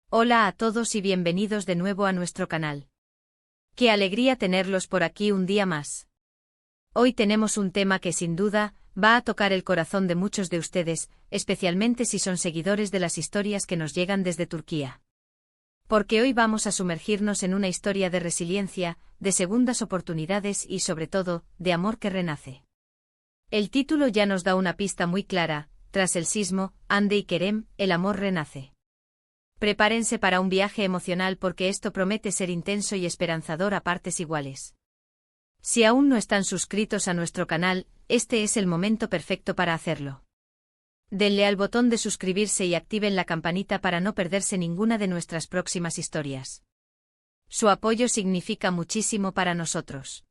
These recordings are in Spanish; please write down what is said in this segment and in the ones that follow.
Hola a todos y bienvenidos de nuevo a nuestro canal. Qué alegría tenerlos por aquí un día más. Hoy tenemos un tema que sin duda va a tocar el corazón de muchos de ustedes, especialmente si son seguidores de las historias que nos llegan desde Turquía. Porque hoy vamos a sumergirnos en una historia de resiliencia, de segundas oportunidades y sobre todo, de amor que renace. El título ya nos da una pista muy clara: tras el sismo, Hande y Kerem, el amor renace. Prepárense para un viaje emocional porque esto promete ser intenso y esperanzador a partes iguales. Si aún no están suscritos a nuestro canal, este es el momento perfecto para hacerlo. Denle al botón de suscribirse y activen la campanita para no perderse ninguna de nuestras próximas historias. Su apoyo significa muchísimo para nosotros.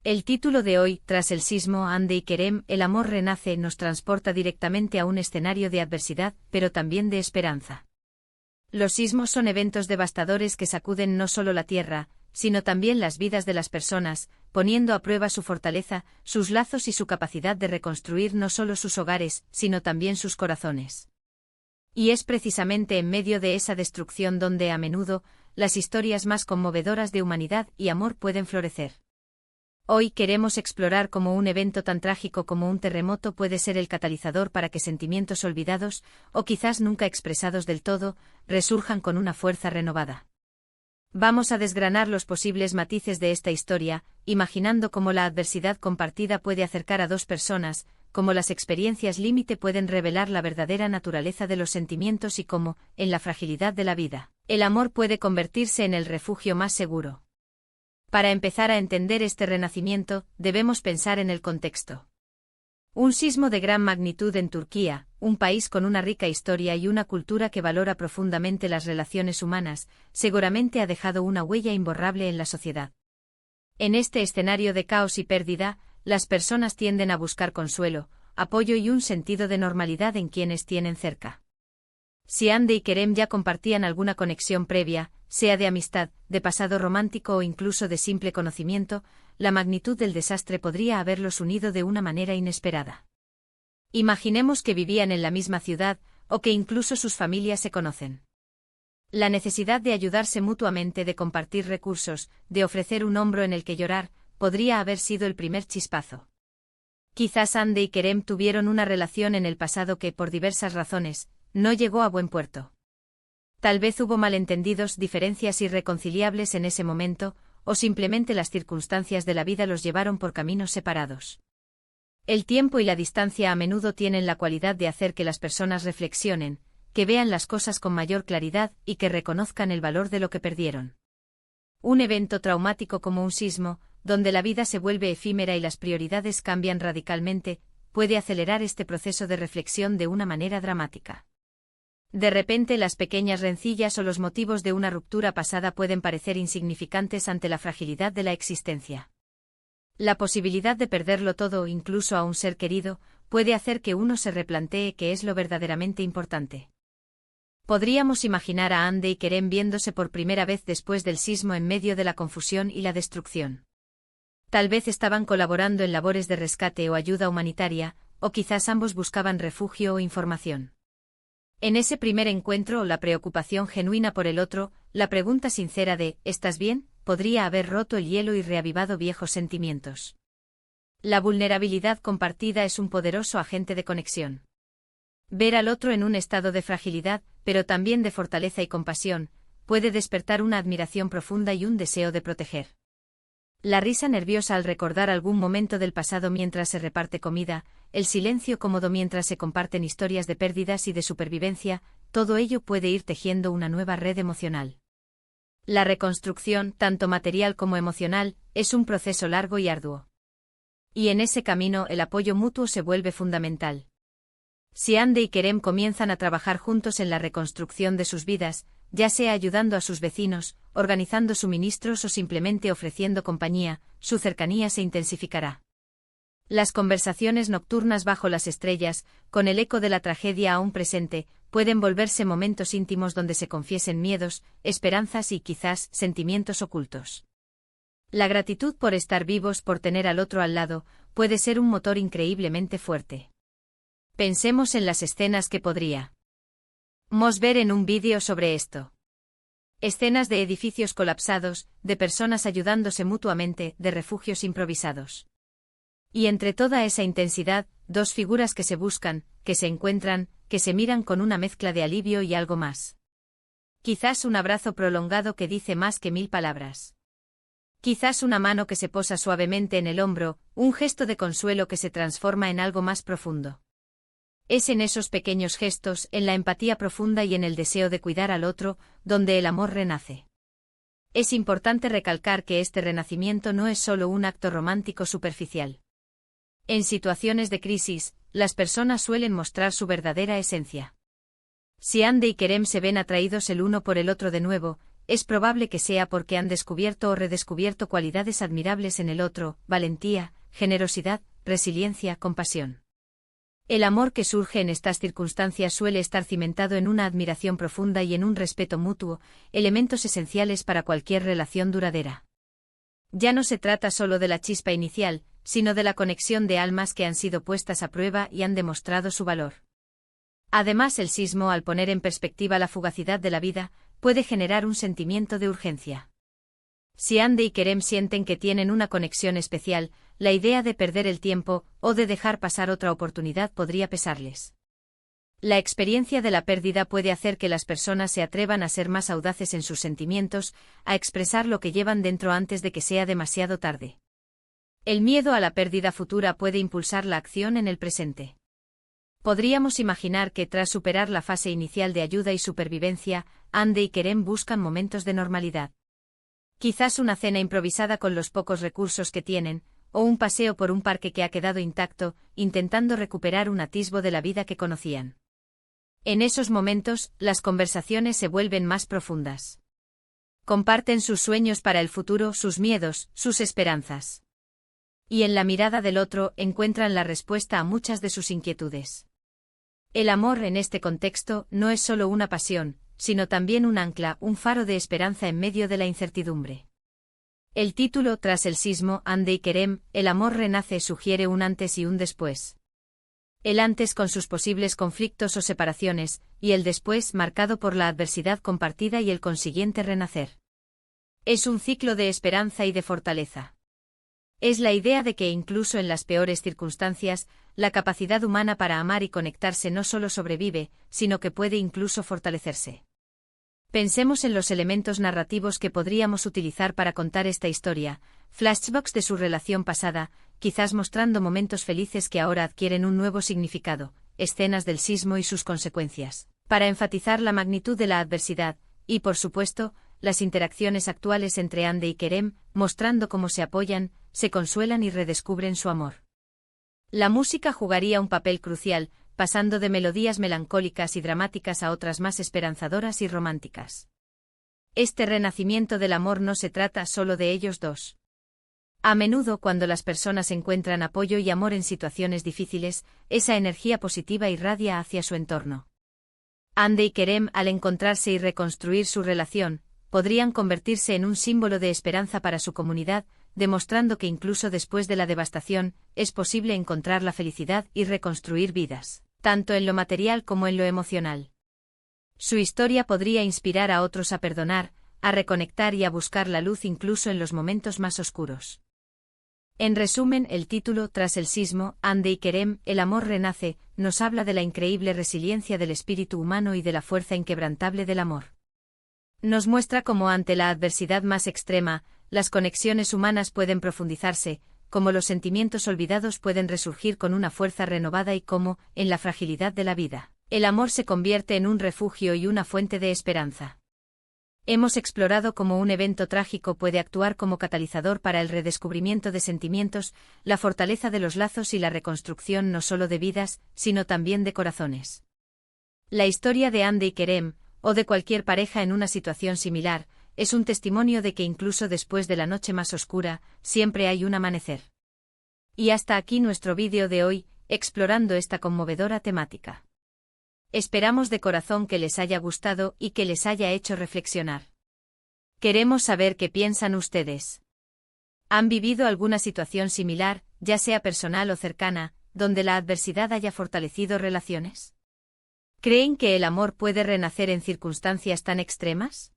El título de hoy, tras el sismo, Hande y Kerem, el amor renace, nos transporta directamente a un escenario de adversidad, pero también de esperanza. Los sismos son eventos devastadores que sacuden no solo la tierra, sino también las vidas de las personas, poniendo a prueba su fortaleza, sus lazos y su capacidad de reconstruir no solo sus hogares, sino también sus corazones. Y es precisamente en medio de esa destrucción donde, a menudo, las historias más conmovedoras de humanidad y amor pueden florecer. Hoy queremos explorar cómo un evento tan trágico como un terremoto puede ser el catalizador para que sentimientos olvidados, o quizás nunca expresados del todo, resurjan con una fuerza renovada. Vamos a desgranar los posibles matices de esta historia, imaginando cómo la adversidad compartida puede acercar a dos personas, cómo las experiencias límite pueden revelar la verdadera naturaleza de los sentimientos y cómo, en la fragilidad de la vida, el amor puede convertirse en el refugio más seguro. Para empezar a entender este renacimiento, debemos pensar en el contexto. Un sismo de gran magnitud en Turquía, un país con una rica historia y una cultura que valora profundamente las relaciones humanas, seguramente ha dejado una huella imborrable en la sociedad. En este escenario de caos y pérdida, las personas tienden a buscar consuelo, apoyo y un sentido de normalidad en quienes tienen cerca. Si Hande y Kerem ya compartían alguna conexión previa, sea de amistad, de pasado romántico o incluso de simple conocimiento, la magnitud del desastre podría haberlos unido de una manera inesperada. Imaginemos que vivían en la misma ciudad, o que incluso sus familias se conocen. La necesidad de ayudarse mutuamente, de compartir recursos, de ofrecer un hombro en el que llorar, podría haber sido el primer chispazo. Quizás Hande y Kerem tuvieron una relación en el pasado que, por diversas razones, no llegó a buen puerto. Tal vez hubo malentendidos, diferencias irreconciliables en ese momento, o simplemente las circunstancias de la vida los llevaron por caminos separados. El tiempo y la distancia a menudo tienen la cualidad de hacer que las personas reflexionen, que vean las cosas con mayor claridad y que reconozcan el valor de lo que perdieron. Un evento traumático como un sismo, donde la vida se vuelve efímera y las prioridades cambian radicalmente, puede acelerar este proceso de reflexión de una manera dramática. De repente las pequeñas rencillas o los motivos de una ruptura pasada pueden parecer insignificantes ante la fragilidad de la existencia. La posibilidad de perderlo todo, incluso a un ser querido, puede hacer que uno se replantee qué es lo verdaderamente importante. Podríamos imaginar a Hande y Kerem viéndose por primera vez después del sismo en medio de la confusión y la destrucción. Tal vez estaban colaborando en labores de rescate o ayuda humanitaria, o quizás ambos buscaban refugio o información. En ese primer encuentro, la preocupación genuina por el otro, la pregunta sincera de ¿estás bien?, podría haber roto el hielo y reavivado viejos sentimientos. La vulnerabilidad compartida es un poderoso agente de conexión. Ver al otro en un estado de fragilidad, pero también de fortaleza y compasión, puede despertar una admiración profunda y un deseo de proteger. La risa nerviosa al recordar algún momento del pasado mientras se reparte comida, el silencio cómodo mientras se comparten historias de pérdidas y de supervivencia, todo ello puede ir tejiendo una nueva red emocional. La reconstrucción, tanto material como emocional, es un proceso largo y arduo. Y en ese camino el apoyo mutuo se vuelve fundamental. Si Hande y Kerem comienzan a trabajar juntos en la reconstrucción de sus vidas, ya sea ayudando a sus vecinos, organizando suministros o simplemente ofreciendo compañía, su cercanía se intensificará. Las conversaciones nocturnas bajo las estrellas, con el eco de la tragedia aún presente, pueden volverse momentos íntimos donde se confiesen miedos, esperanzas y quizás sentimientos ocultos. La gratitud por estar vivos, por tener al otro al lado, puede ser un motor increíblemente fuerte. Pensemos en las escenas que podría Mos ver en un vídeo sobre esto. Escenas de edificios colapsados, de personas ayudándose mutuamente, de refugios improvisados. Y entre toda esa intensidad, dos figuras que se buscan, que se encuentran, que se miran con una mezcla de alivio y algo más. Quizás un abrazo prolongado que dice más que 1000 palabras. Quizás una mano que se posa suavemente en el hombro, un gesto de consuelo que se transforma en algo más profundo. Es en esos pequeños gestos, en la empatía profunda y en el deseo de cuidar al otro, donde el amor renace. Es importante recalcar que este renacimiento no es solo un acto romántico superficial. En situaciones de crisis, las personas suelen mostrar su verdadera esencia. Si Ande y Kerem se ven atraídos el uno por el otro de nuevo, es probable que sea porque han descubierto o redescubierto cualidades admirables en el otro: valentía, generosidad, resiliencia, compasión. El amor que surge en estas circunstancias suele estar cimentado en una admiración profunda y en un respeto mutuo, elementos esenciales para cualquier relación duradera. Ya no se trata solo de la chispa inicial, sino de la conexión de almas que han sido puestas a prueba y han demostrado su valor. Además, el sismo, al poner en perspectiva la fugacidad de la vida, puede generar un sentimiento de urgencia. Si Ande y Kerem sienten que tienen una conexión especial, la idea de perder el tiempo o de dejar pasar otra oportunidad podría pesarles. La experiencia de la pérdida puede hacer que las personas se atrevan a ser más audaces en sus sentimientos, a expresar lo que llevan dentro antes de que sea demasiado tarde. El miedo a la pérdida futura puede impulsar la acción en el presente. Podríamos imaginar que tras superar la fase inicial de ayuda y supervivencia, Ande y Kerem buscan momentos de normalidad. Quizás una cena improvisada con los pocos recursos que tienen, o un paseo por un parque que ha quedado intacto, intentando recuperar un atisbo de la vida que conocían. En esos momentos, las conversaciones se vuelven más profundas. Comparten sus sueños para el futuro, sus miedos, sus esperanzas. Y en la mirada del otro encuentran la respuesta a muchas de sus inquietudes. El amor en este contexto no es solo una pasión, sino también un ancla, un faro de esperanza en medio de la incertidumbre. El título Tras el sismo, Ande y Kerem, el amor renace sugiere un antes y un después. El antes con sus posibles conflictos o separaciones, y el después marcado por la adversidad compartida y el consiguiente renacer. Es un ciclo de esperanza y de fortaleza. Es la idea de que incluso en las peores circunstancias, la capacidad humana para amar y conectarse no solo sobrevive, sino que puede incluso fortalecerse. Pensemos en los elementos narrativos que podríamos utilizar para contar esta historia: flashbacks de su relación pasada, quizás mostrando momentos felices que ahora adquieren un nuevo significado, escenas del sismo y sus consecuencias, para enfatizar la magnitud de la adversidad, y por supuesto, las interacciones actuales entre Ande y Kerem, mostrando cómo se apoyan, se consuelan y redescubren su amor. La música jugaría un papel crucial, pasando de melodías melancólicas y dramáticas a otras más esperanzadoras y románticas. Este renacimiento del amor no se trata solo de ellos dos. A menudo, cuando las personas encuentran apoyo y amor en situaciones difíciles, esa energía positiva irradia hacia su entorno. Ande y Kerem, al encontrarse y reconstruir su relación, podrían convertirse en un símbolo de esperanza para su comunidad, demostrando que incluso después de la devastación, es posible encontrar la felicidad y reconstruir vidas, tanto en lo material como en lo emocional. Su historia podría inspirar a otros a perdonar, a reconectar y a buscar la luz incluso en los momentos más oscuros. En resumen, el título Tras el sismo, Ande y Kerem, el amor renace, nos habla de la increíble resiliencia del espíritu humano y de la fuerza inquebrantable del amor. Nos muestra cómo ante la adversidad más extrema, las conexiones humanas pueden profundizarse, cómo los sentimientos olvidados pueden resurgir con una fuerza renovada y cómo, en la fragilidad de la vida, el amor se convierte en un refugio y una fuente de esperanza. Hemos explorado cómo un evento trágico puede actuar como catalizador para el redescubrimiento de sentimientos, la fortaleza de los lazos y la reconstrucción no solo de vidas, sino también de corazones. La historia de Ande y Kerem, o de cualquier pareja en una situación similar, es un testimonio de que incluso después de la noche más oscura, siempre hay un amanecer. Y hasta aquí nuestro vídeo de hoy, explorando esta conmovedora temática. Esperamos de corazón que les haya gustado y que les haya hecho reflexionar. Queremos saber qué piensan ustedes. ¿Han vivido alguna situación similar, ya sea personal o cercana, donde la adversidad haya fortalecido relaciones? ¿Creen que el amor puede renacer en circunstancias tan extremas?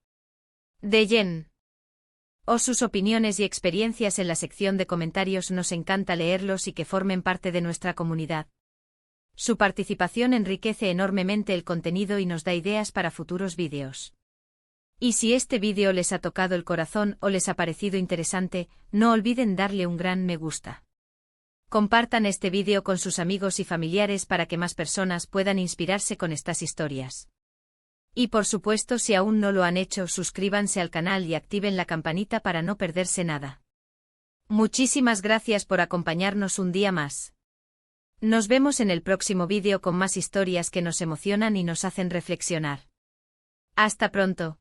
De Jen. O sus opiniones y experiencias en la sección de comentarios, nos encanta leerlos y que formen parte de nuestra comunidad. Su participación enriquece enormemente el contenido y nos da ideas para futuros vídeos. Y si este vídeo les ha tocado el corazón o les ha parecido interesante, no olviden darle un gran me gusta. Compartan este vídeo con sus amigos y familiares para que más personas puedan inspirarse con estas historias. Y por supuesto, si aún no lo han hecho, suscríbanse al canal y activen la campanita para no perderse nada. Muchísimas gracias por acompañarnos un día más. Nos vemos en el próximo vídeo con más historias que nos emocionan y nos hacen reflexionar. Hasta pronto.